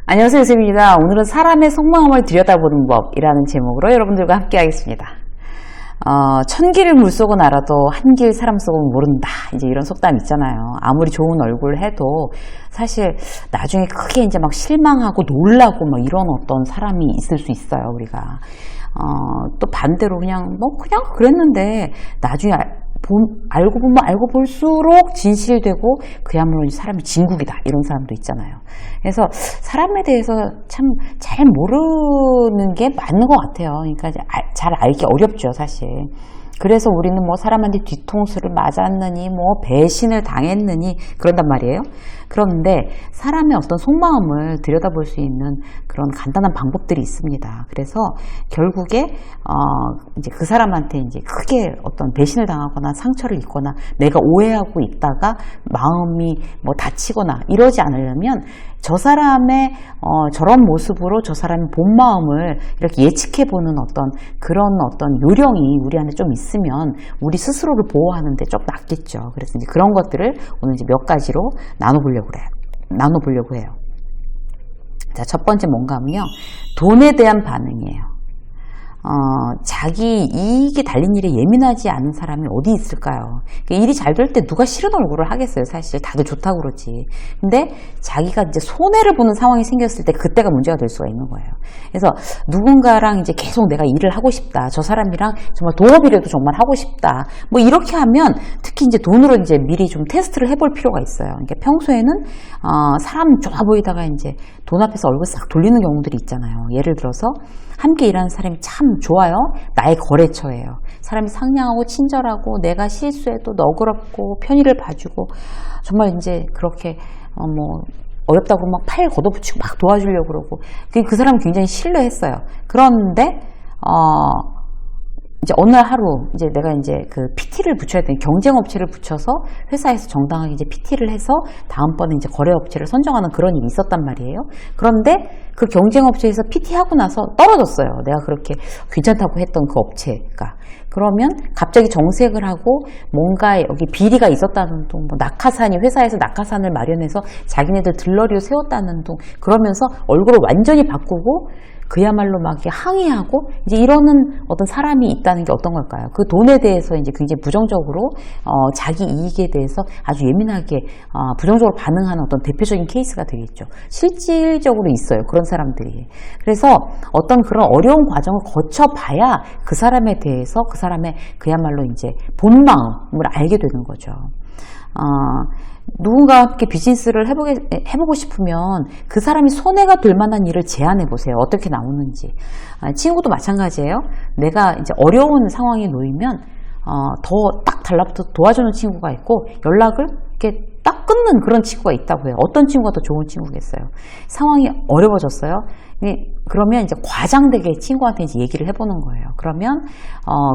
안녕하세요, 유쌤입니다. 오늘은 사람의 속마음을 들여다보는 법이라는 제목으로 여러분들과 함께 하겠습니다. 천길 물속은 알아도 한길 사람 속은 모른다. 이제 이런 속담 있잖아요. 아무리 좋은 얼굴 해도 사실 나중에 크게 이제 막 실망하고 놀라고 막 이런 어떤 사람이 있을 수 있어요, 우리가. 또 반대로 그냥 그랬는데 나중에 알고 보면 알고 볼수록 진실되고 그야말로 사람이 진국이다 이런 사람도 있잖아요. 그래서 사람에 대해서 참 잘 모르는 게 맞는 것 같아요. 그러니까 잘 알기 어렵죠, 사실. 그래서 우리는 뭐 사람한테 뒤통수를 맞았느니 뭐 배신을 당했느니 그런단 말이에요. 그런데 사람의 어떤 속마음을 들여다볼 수 있는 그런 간단한 방법들이 있습니다. 그래서 결국에 이제 그 사람한테 이제 크게 어떤 배신을 당하거나 상처를 입거나 내가 오해하고 있다가 마음이 뭐 다치거나 이러지 않으려면 저 사람의 저런 모습으로 저 사람의 본 마음을 이렇게 예측해보는 그런 요령이 우리 안에 좀 있으면 우리 스스로를 보호하는데 좀 낫겠죠. 그래서 이제 그런 것들을 오늘 이제 몇 가지로 나눠보려고 해요. 자, 첫 번째 뭔가 하면요. 돈에 대한 반응이에요. 자기 이익이 달린 일에 예민하지 않은 사람이 어디 있을까요? 일이 잘 될 때 누가 싫은 얼굴을 하겠어요, 사실. 다들 좋다고 그러지. 근데 자기가 이제 손해를 보는 상황이 생겼을 때 그때가 문제가 될 수가 있는 거예요. 그래서 누군가랑 이제 계속 내가 일을 하고 싶다. 저 사람이랑 정말 동업이라도 정말 하고 싶다. 뭐 이렇게 하면 특히 이제 돈으로 이제 미리 좀 테스트를 해볼 필요가 있어요. 그러니까 평소에는, 사람 좋아 보이다가 이제 돈 앞에서 얼굴 싹 돌리는 경우들이 있잖아요. 예를 들어서 함께 일하는 사람이 참 좋아요. 나의 거래처예요. 사람이 상냥하고 친절하고 내가 실수해도 너그럽고 편의를 봐주고 정말 이제 그렇게 어렵다고 막 팔 걷어붙이고 막 도와주려고 그러고 그 사람 굉장히 신뢰했어요. 그런데 이제 어느 날 하루 이제 내가 이제 그 PT를 붙여야 되는 경쟁업체를 붙여서 회사에서 정당하게 이제 PT를 해서 다음번에 이제 거래업체를 선정하는 그런 일이 있었단 말이에요. 그런데 그 경쟁업체에서 PT 하고 나서 떨어졌어요. 내가 그렇게 괜찮다고 했던 그 업체가. 그러면 갑자기 정색을 하고 뭔가 여기 비리가 있었다는 둥, 낙하산이 회사에서 낙하산을 마련해서 자기네들 들러리로 세웠다는 둥 그러면서 얼굴을 완전히 바꾸고 그야말로 막 항의하고 이제 이러는 어떤 사람이 있다는 게 어떤 걸까요? 그 돈에 대해서 이제 굉장히 부정적으로 자기 이익에 대해서 아주 예민하게 부정적으로 반응하는 어떤 대표적인 케이스가 되겠죠. 실질적으로 있어요. 그런 사람들이. 그래서 어떤 그런 어려운 과정을 거쳐봐야 그 사람에 대해서 그 사람의 그야말로 이제 본 마음을 알게 되는 거죠. 누군가와 함께 비즈니스를 해보고 싶으면 그 사람이 손해가 될 만한 일을 제안해 보세요. 어떻게 나오는지. 친구도 마찬가지예요. 내가 이제 어려운 상황에 놓이면 더 딱 달라붙어 도와주는 친구가 있고 연락을 이렇게 딱 끊는 그런 친구가 있다고 해요. 어떤 친구가 더 좋은 친구겠어요. 상황이 어려워졌어요. 그러면 이제 과장되게 친구한테 이제 얘기를 해보는 거예요. 그러면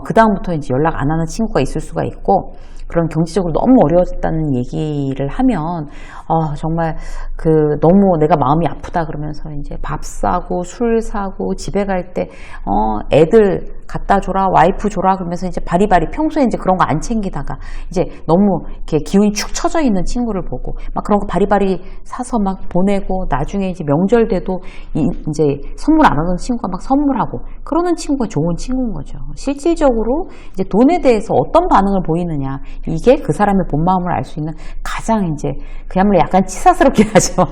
그 다음부터 이제 연락 안 하는 친구가 있을 수가 있고 그런 경제적으로 너무 어려웠다는 얘기를 하면 정말 너무 내가 마음이 아프다 그러면서 이제 밥 사고 술 사고 집에 갈 때 애들 갖다 줘라 와이프 줘라 그러면서 이제 바리바리 평소에 이제 그런 거 안 챙기다가 이제 너무 이렇게 기운이 축 처져 있는 친구를 보고 막 그런 거 바리바리 사서 막 보내고 나중에 이제 명절 돼도 이제 선물 안 하던 친구가 막 선물하고 그러는 친구가 좋은 친구인 거죠. 실질적으로 이제 돈에 대해서 어떤 반응을 보이느냐 이게 그 사람의 본 마음을 알 수 있는 가장 이제 그야말로 약간 치사스럽긴 하지만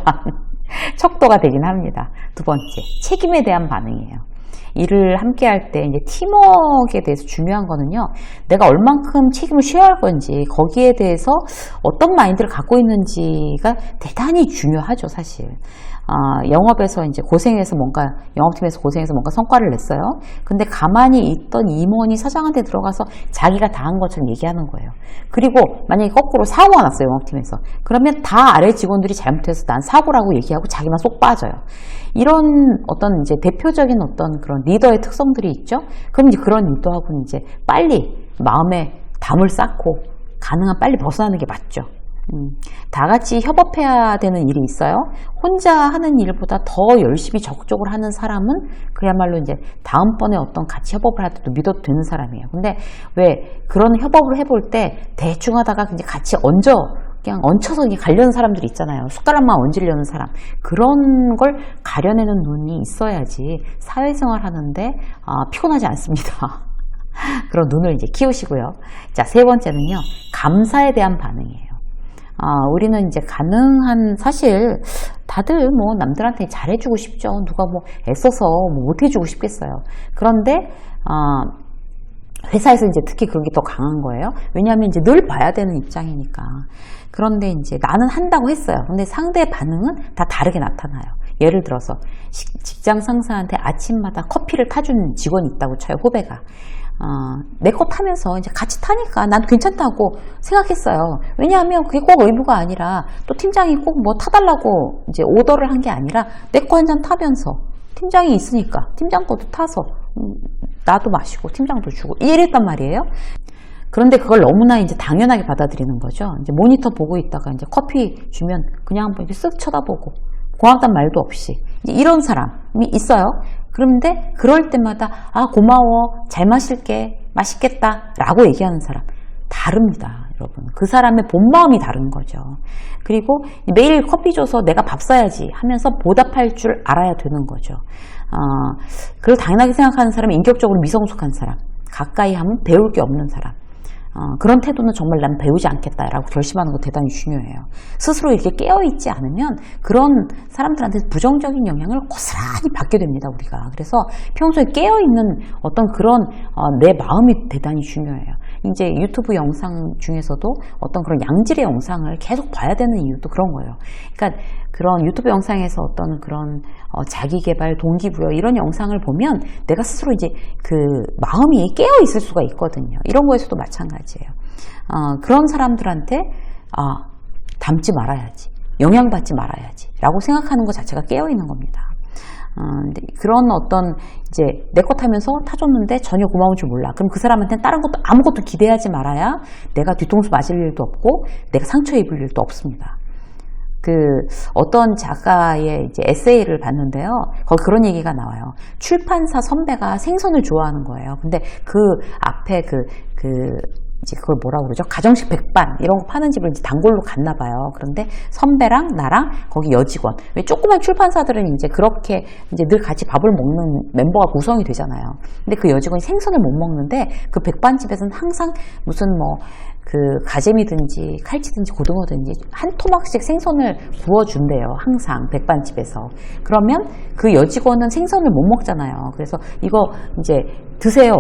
척도가 되긴 합니다. 두 번째, 책임에 대한 반응이에요. 일을 함께 할 때 이제 팀워크에 대해서 중요한 거는요. 내가 얼만큼 책임을 져야 할 건지 거기에 대해서 어떤 마인드를 갖고 있는지가 대단히 중요하죠, 사실. 영업에서 이제 영업팀에서 고생해서 뭔가 성과를 냈어요. 근데 가만히 있던 임원이 사장한테 들어가서 자기가 다 한 것처럼 얘기하는 거예요. 그리고 만약에 거꾸로 사고가 났어요, 영업팀에서. 그러면 다 아래 직원들이 잘못해서 난 사고라고 얘기하고 자기만 쏙 빠져요. 이런 어떤 이제 대표적인 어떤 그런 리더의 특성들이 있죠. 그럼 이제 그런 리더하고는 이제 빨리 마음에 담을 쌓고 가능한 빨리 벗어나는 게 맞죠. 다 같이 협업해야 되는 일이 있어요. 혼자 하는 일보다 더 열심히 적극적으로 하는 사람은 그야말로 이제 다음번에 어떤 같이 협업을 할 때도 믿어도 되는 사람이에요. 근데 왜 그런 협업을 해볼 때 대충 하다가 이제 같이 얹어 그냥 얹혀서 그냥 가려는 사람들이 있잖아요. 숟가락만 얹으려는 사람. 그런 걸 가려내는 눈이 있어야지 사회생활 하는데 피곤하지 않습니다. 그런 눈을 이제 키우시고요. 자, 세 번째는요. 감사에 대한 반응이에요. 우리는 이제 가능한, 사실 다들 뭐 남들한테 잘해주고 싶죠. 누가 뭐 애써서 뭐 못해주고 싶겠어요. 그런데 회사에서 이제 특히 그런 게 더 강한 거예요. 왜냐하면 이제 늘 봐야 되는 입장이니까. 그런데 이제 나는 한다고 했어요. 근데 상대의 반응은 다 다르게 나타나요. 예를 들어서 직장 상사한테 아침마다 커피를 타준 직원이 있다고 쳐요. 후배가. 내 거 타면서 이제 같이 타니까 난 괜찮다고 생각했어요. 왜냐하면 그게 꼭 의무가 아니라 또 팀장이 꼭 뭐 타달라고 이제 오더를 한 게 아니라 내 거 한 잔 타면서 팀장이 있으니까 팀장 것도 타서 나도 마시고 팀장도 주고 이랬단 말이에요. 그런데 그걸 너무나 이제 당연하게 받아들이는 거죠. 이제 모니터 보고 있다가 이제 커피 주면 그냥 한번 이렇게 쓱 쳐다보고 고맙단 말도 없이 이런 사람이 있어요. 그런데 그럴 때마다 고마워, 잘 마실게, 맛있겠다 라고 얘기하는 사람 다릅니다. 여러분, 그 사람의 본 마음이 다른 거죠. 그리고 매일 커피 줘서 내가 밥 사야지 하면서 보답할 줄 알아야 되는 거죠. 그걸 당연하게 생각하는 사람이 인격적으로 미성숙한 사람, 가까이 하면 배울 게 없는 사람, 그런 태도는 정말 난 배우지 않겠다라고 결심하는 거 대단히 중요해요. 스스로 이렇게 깨어있지 않으면 그런 사람들한테 부정적인 영향을 고스란히 받게 됩니다, 우리가. 그래서 평소에 깨어있는 어떤 그런 내 마음이 대단히 중요해요. 이제 유튜브 영상 중에서도 어떤 그런 양질의 영상을 계속 봐야 되는 이유도 그런 거예요. 그러니까 그런 유튜브 영상에서 어떤 그런 자기개발, 동기부여 이런 영상을 보면 내가 스스로 이제 그 마음이 깨어 있을 수가 있거든요. 이런 거에서도 마찬가지예요. 그런 사람들한테 닮지 말아야지, 영향받지 말아야지 라고 생각하는 것 자체가 깨어 있는 겁니다. 그런 어떤 이제 내 것 하면서 타줬는데 전혀 고마운 줄 몰라. 그럼 그 사람한테는 다른 것도 아무것도 기대하지 말아야 내가 뒤통수 맞을 일도 없고 내가 상처 입을 일도 없습니다. 어떤 작가의 이제 에세이를 봤는데요. 거기 그런 얘기가 나와요. 출판사 선배가 생선을 좋아하는 거예요. 근데 그 앞에 이제 그걸 뭐라고 그러죠? 가정식 백반 이런 거 파는 집을 이제 단골로 갔나 봐요. 그런데 선배랑 나랑 거기 여직원. 왜 조그만 출판사들은 이제 그렇게 이제 늘 같이 밥을 먹는 멤버가 구성이 되잖아요. 근데 그 여직원이 생선을 못 먹는데 그 백반집에서는 항상 무슨 가재미든지 칼치든지 고등어든지 한 토막씩 생선을 구워준대요. 항상 백반집에서. 그러면 그 여직원은 생선을 못 먹잖아요. 그래서 이거 이제 드세요.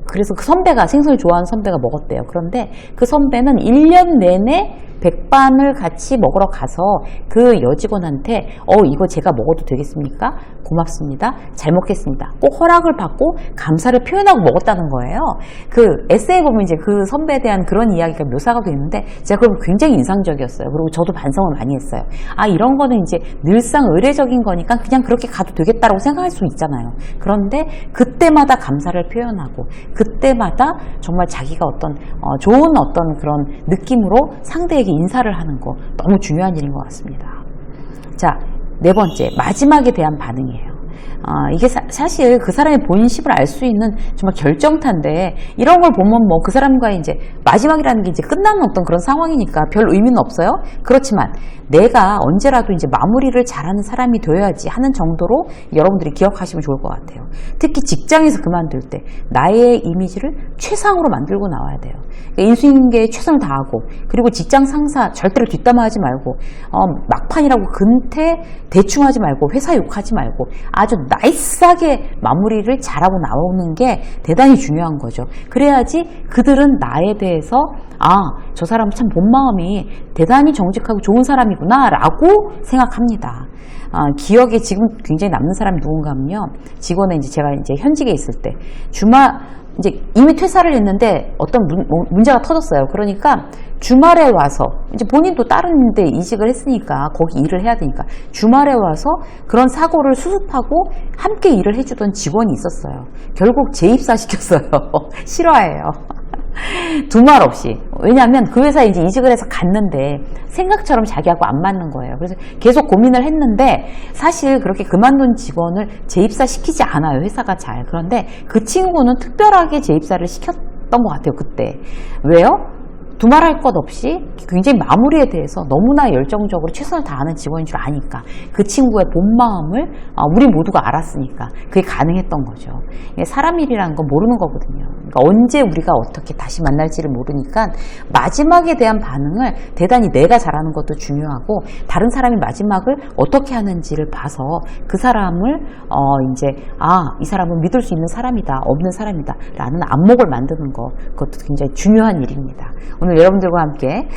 그래서 그 선배가, 생선을 좋아하는 선배가 먹었대요. 그런데 그 선배는 1년 내내 백반을 같이 먹으러 가서 그 여직원한테 이거 제가 먹어도 되겠습니까? 고맙습니다. 잘 먹겠습니다. 꼭 허락을 받고 감사를 표현하고 먹었다는 거예요. 그 에세이 보면 이제 그 선배에 대한 그런 이야기가 묘사가 되는데 제가 그걸 굉장히 인상적이었어요. 그리고 저도 반성을 많이 했어요. 이런 거는 이제 늘상 의례적인 거니까 그냥 그렇게 가도 되겠다라고 생각할 수 있잖아요. 그런데 그때마다 감사를 표현하고 그때마다 정말 자기가 어떤 좋은 어떤 그런 느낌으로 상대에게 인사를 하는 거 너무 중요한 일인 것 같습니다. 자, 네 번째, 마지막에 대한 반응이에요. 이게 사실 그 사람의 본심을 알 수 있는 정말 결정타인데 이런 걸 보면 뭐 그 사람과의 이제 마지막이라는 게 이제 끝나는 어떤 그런 상황이니까 별 의미는 없어요. 그렇지만 내가 언제라도 이제 마무리를 잘하는 사람이 되어야지 하는 정도로 여러분들이 기억하시면 좋을 것 같아요. 특히 직장에서 그만둘 때 나의 이미지를 최상으로 만들고 나와야 돼요. 그러니까 인수인계에 최선을 다하고 그리고 직장 상사 절대로 뒷담화하지 말고 막판이라고 근태 대충 하지 말고 회사 욕하지 말고 아주 나이스하게 마무리를 잘하고 나오는 게 대단히 중요한 거죠. 그래야지 그들은 나에 대해서 저 사람은 참 본 마음이 대단히 정직하고 좋은 사람이구나 라고 생각합니다. 기억에 지금 굉장히 남는 사람이 누군가 하면요. 직원은 이제 제가 이제 현직에 있을 때 이제 이미 퇴사를 했는데 어떤 문제가 터졌어요. 그러니까 주말에 와서 이제 본인도 다른 데 이직을 했으니까 거기 일을 해야 되니까 주말에 와서 그런 사고를 수습하고 함께 일을 해주던 직원이 있었어요. 결국 재입사시켰어요. 실화예요. 두말 없이. 왜냐하면 그 회사에 이제 이직을 해서 갔는데 생각처럼 자기하고 안 맞는 거예요. 그래서 계속 고민을 했는데 사실 그렇게 그만둔 직원을 재입사 시키지 않아요. 회사가 잘. 그런데 그 친구는 특별하게 재입사를 시켰던 것 같아요. 그때. 왜요? 두말할 것 없이 굉장히 마무리에 대해서 너무나 열정적으로 최선을 다하는 직원인 줄 아니까 그 친구의 본 마음을 우리 모두가 알았으니까 그게 가능했던 거죠. 사람 일이라는 건 모르는 거거든요. 그러니까 언제 우리가 어떻게 다시 만날지를 모르니까 마지막에 대한 반응을 대단히 내가 잘하는 것도 중요하고 다른 사람이 마지막을 어떻게 하는지를 봐서 그 사람을 이제 이 사람은 믿을 수 있는 사람이다, 없는 사람이다 라는 안목을 만드는 거, 그것도 굉장히 중요한 일입니다. 오늘 여러분들과 함께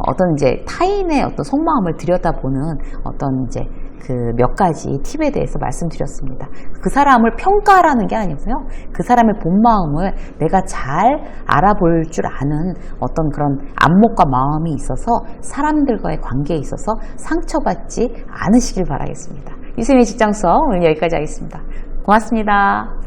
어떤 이제 타인의 어떤 속마음을 들여다보는 어떤 이제 그 몇 가지 팁에 대해서 말씀드렸습니다. 그 사람을 평가라는 게 아니고요. 그 사람의 본 마음을 내가 잘 알아볼 줄 아는 어떤 그런 안목과 마음이 있어서 사람들과의 관계에 있어서 상처받지 않으시길 바라겠습니다. 유쌤의 직장 수업 오늘 여기까지 하겠습니다. 고맙습니다.